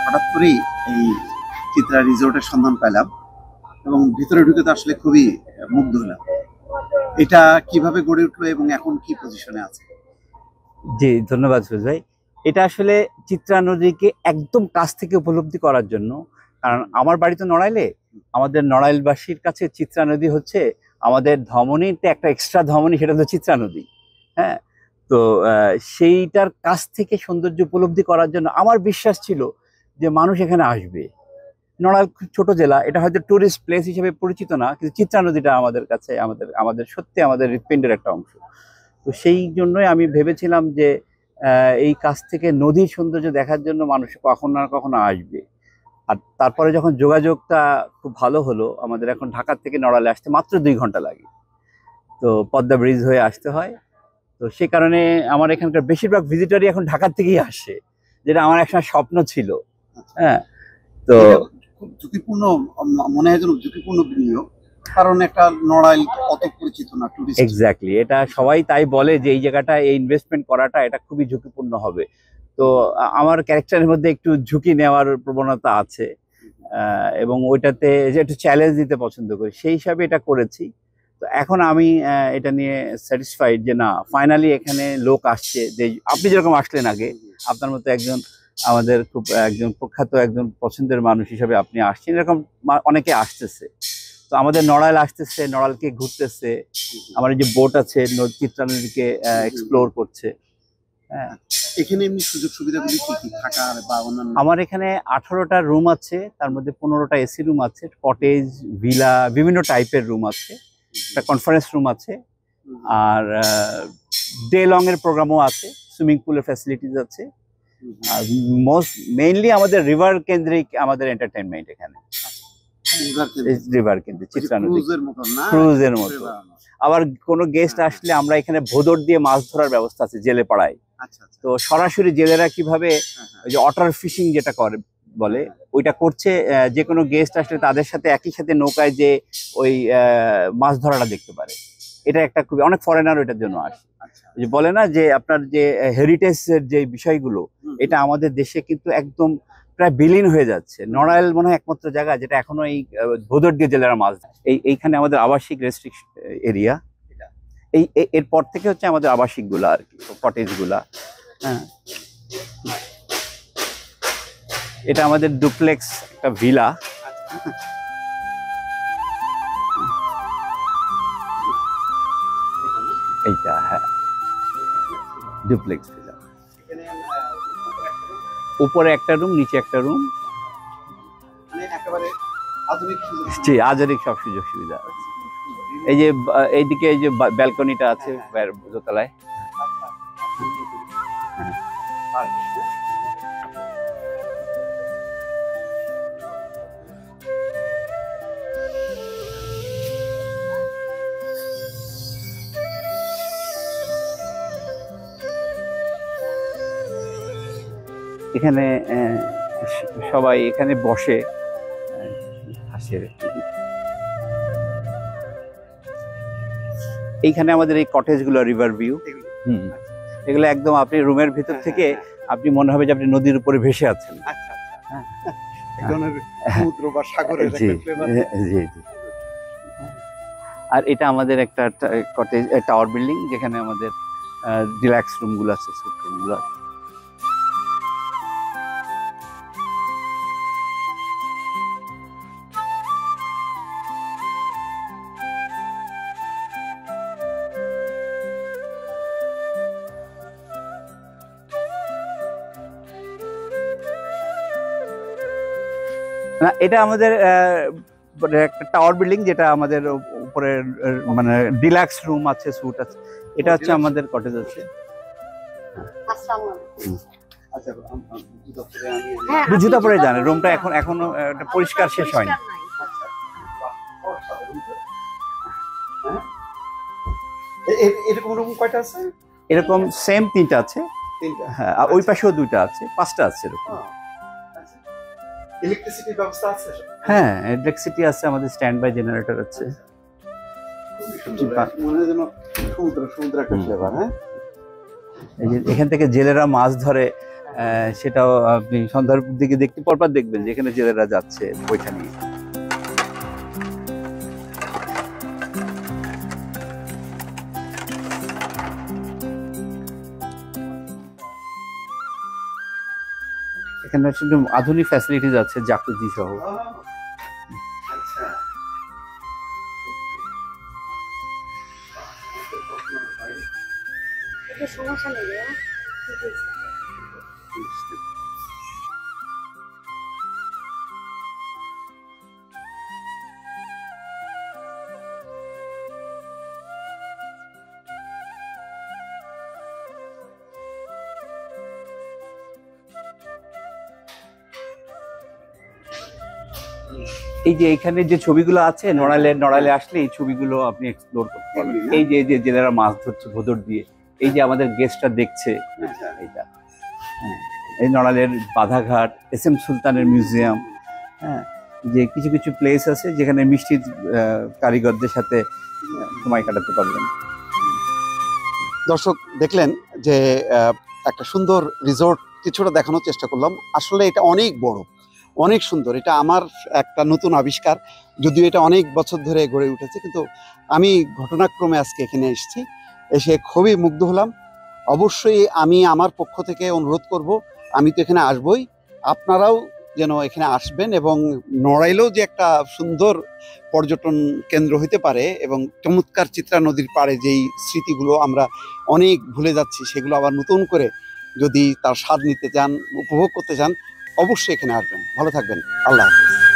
হঠাৎ করেই এই চিত্রা রিসোর্টের সন্ধান পেলাম এবং ভিতরে ঢুকে তো আসলে খুবই মুগ্ধ হলাম। এটা কিভাবে গড়ে উঠলো এবং এখন কি পজিশনে আছে? জি, ধন্যবাদ সুজ ভাই। এটা আসলে চিত্রা নদীকে একদম কাছ থেকে উপলব্ধি করার জন্য, কারণ আমার বাড়ি তো নড়াইলে, আমাদের নড়াইলবাসীর কাছে চিত্রা নদী হচ্ছে আমাদের ধমনীতে একটা এক্সট্রা ধমনী, সেটা হচ্ছে চিত্রা নদী। হ্যাঁ, তো সেইটার কাছ থেকে সৌন্দর্য উপলব্ধি করার জন্য আমার বিশ্বাস ছিল যে মানুষ এখানে আসবে। নড়াইল খুব ছোট জেলা, এটা হয়তো টুরিস্ট প্লেস হিসেবে পরিচিত না, কিন্তু চিত্রা নদীটা আমাদের কাছে আমাদের সত্যি আমাদের হৃৎপিণ্ডের একটা অংশ। তো সেই জন্যই আমি ভেবেছিলাম যে এই কাছ থেকে নদীর সৌন্দর্য দেখার জন্য মানুষ কখনো না কখনো আসবে। আর তারপরে যখন যোগাযোগটা খুব ভালো হলো, আমাদের এখন ঢাকা থেকে নড়াইলে আসতে মাত্র 2 ঘন্টা লাগে, তো পদ্মা ব্রিজ হয়ে আসতে হয়। তো সে কারণে আমার এখানকার বেশিরভাগ ভিজিটরই এখন ঢাকার থেকেই আসে, যেটা আমার একসময় স্বপ্ন ছিল। হ্যাঁ, তো খুব ঝুঁকিপূর্ণ মনে হয়, যেন ঝুঁকিপূর্ণ বিনিয়োগ, কারণ একটা নড়াইল অত পরিচিত না টুরিস্ট। এক্স্যাক্টলি, এটা সবাই তাই বলে যে এই জায়গাটা এই ইনভেস্টমেন্ট করাটা এটা খুবই ঝুঁকিপূর্ণ হবে। তো আমার ক্যারেক্টারের মধ্যে একটু ঝুঁকি নেওয়ার প্রবণতা আছে, এবং ওইটাতে যে একটু চ্যালেঞ্জ দিতে পছন্দ করি, সেই হিসাবে এটা করেছি। তো এখন আমি এটা নিয়ে স্যাটিসফাইড যে না, ফাইনালি এখানে লোক আসছে। যে আপনি যেরকম আসলেন আগে, আপনার মতো একজন আমাদের খুব একজন প্রখ্যাত একজন পছন্দের মানুষ হিসাবে আপনি আসছেন, এরকম অনেকে আসতেছে। তো আমাদের নড়াইল আসতেছে, নড়াইলকে ঘুরতেছে, আমার এই যে বোট আছে চিত্রা নদীকে এক্সপ্লোর করছে। হ্যাঁ, এখানে এমনি সুযোগ সুবিধাগুলি কি কি, থাকার বা অন্যান্য? আমার এখানে 18টা রুম আছে, তার মধ্যে 15টা এসি রুম আছে, কটেজ, ভিলা, বিভিন্ন টাইপের রুম আছে, একটা কনফারেন্স রুম আছে, আর ডে লং এর প্রোগ্রামও আছে, সুইমিং পুলের ফ্যাসিলিটিস আছে। আর মেইনলি আমাদের রিভার কেন্দ্রিক আমাদের এন্টারটেইনমেন্ট এখানে। রিভার কেন্দ্রিক চিত্রা নদী, ক্রুজের মতো। আবার কোনো গেস্ট আসলে আমরা এখানে ভোদর দিয়ে মাছ ধরার ব্যবস্থা আছে জেলে পাড়ায়। তো সরাসরি জেলেরা কিভাবে ওই যে অটার ফিশিং যেটা করে বলে, ওইটা করছে। যে কোনো গেস্ট আসলে তাদের সাথে একই সাথে নৌকায় যে ওই মাছ ধরাটা দেখতে পারে। এটা একটা খুবই, অনেক ফরেনার ওইটার জন্য আসে। যে বলে না যে আপনার যে হেরিটেজের যে বিষয়গুলো, এটা আমাদের দেশে কিন্তু একদম প্রায় বিলীন হয়ে যাচ্ছে। নড়াইল মনে হয় একমাত্র জায়গা যেটা এখনো এই ভোদর দিয়ে জেলেরা মাছ ধরে। এইখানে আমাদের আবাসিক রেস্ট্রিকশন এরিয়া, এরপর থেকে হচ্ছে আমাদের আবাসিক গুলা আর কি, কটেজ গুলা। হ্যাঁ, এটা আমাদের ডুপ্লেক্স একটা ভিলা। এইটা হ্যাঁ, ডুপ্লেক্স ভিলা। উপরে একটা রুম, নিচে একটা রুম, জি, আধুনিক সব সুযোগ সুবিধা আছে। এই যে এইদিকে এই যে ব্যালকনিটা আছে দোতলায়। এখানে সবাই এখানে বসে হাসে। এইখানে আমাদের এই কটেজ গুলো রিভার ভিউ, এগুলো একদম আপনি রুমের ভিতর থেকে আপনি মনে হবে যে আপনি নদীর উপরে ভেসে আছেন। আর এটা আমাদের একটা কটেজ টাওয়ার বিল্ডিং, যেখানে আমাদের রিল্যাক্স রুম গুলো আছে, সুইট রুম গুলো আছে। না, এটা আমাদের একটা টাওয়ার বিল্ডিং, যেটা আমাদের উপরে মানে ডিলাক্স রুম আছে, স্যুট আছে। এটা হচ্ছে আমাদের কটেজ আছে। জুতা পরে জানে, রুমটা এখনো পরিষ্কার শেষ হয়নি। এরকম রুম কয়টা আছে? এরকম সেম 3টা আছে। হ্যাঁ, আর ওই পাশেও 2টা আছে, 5টা আছে এরকম। ইলেকট্রিসিটি ব্যবস্থা আছে? হ্যাঁ, ইলেকট্রিসিটি আছে, আমাদের স্ট্যান্ড বাই জেনারেটর আছে। মনে হয় যেন সমুদ্র একটা ফ্লেভার। হ্যাঁ, এই যে এখান থেকে জেলেরা মাছ ধরে, সেটাও আপনি সন্ধ্যার দিকে দেখতে পরপর দেখবেন যেখানে জেলেরা যাচ্ছে বৈঠা নিয়ে। এখানে আসলে আধুনিক ফ্যাসিলিটিস আছে জাকুজি সহ। আচ্ছা, সমস্যা নেই। এই যে এখানে যে ছবিগুলো আছে নড়াইলে আসলে এই ছবিগুলো আপনি এক্সপ্লোর করতে পারবেন। এই যে জেলেরা মাছ ধরছে ভোদর দিয়ে, এই যে আমাদের গেস্টটা দেখছে আচ্ছা। এইটা, হ্যাঁ, এই নড়াইলের বাধাঘাট, এস.এম. সুলতানের মিউজিয়াম, হ্যাঁ, যে কিছু কিছু প্লেস আছে যেখানে মিষ্টির কারিগরদের সাথে সময় কাটাতে পারবেন। দর্শক দেখলেন যে একটা সুন্দর রিসোর্ট কিছুটা দেখানোর চেষ্টা করলাম। আসলে এটা অনেক বড়, অনেক সুন্দর। এটা আমার একটা নতুন আবিষ্কার, যদিও এটা অনেক বছর ধরে গড়ে উঠেছে, কিন্তু আমি ঘটনাক্রমে আজকে এখানে এসেছি, এসে খুবই মুগ্ধ হলাম। অবশ্যই আমি আমার পক্ষ থেকে অনুরোধ করব, আমি তো এখানে আসবই, আপনারাও যেন এখানে আসবেন এবং নড়াইলেও যে একটা সুন্দর পর্যটন কেন্দ্র হতে পারে এবং চমৎকার চিত্রা নদীর পাড়ে যেই স্মৃতিগুলো আমরা অনেক ভুলে যাচ্ছি সেগুলো আবার নতুন করে যদি তার স্বাদ নিতে চান, উপভোগ করতে চান, অবশ্যই এখানে আসবেন। ভালো থাকবেন, আল্লাহ হাফেজ।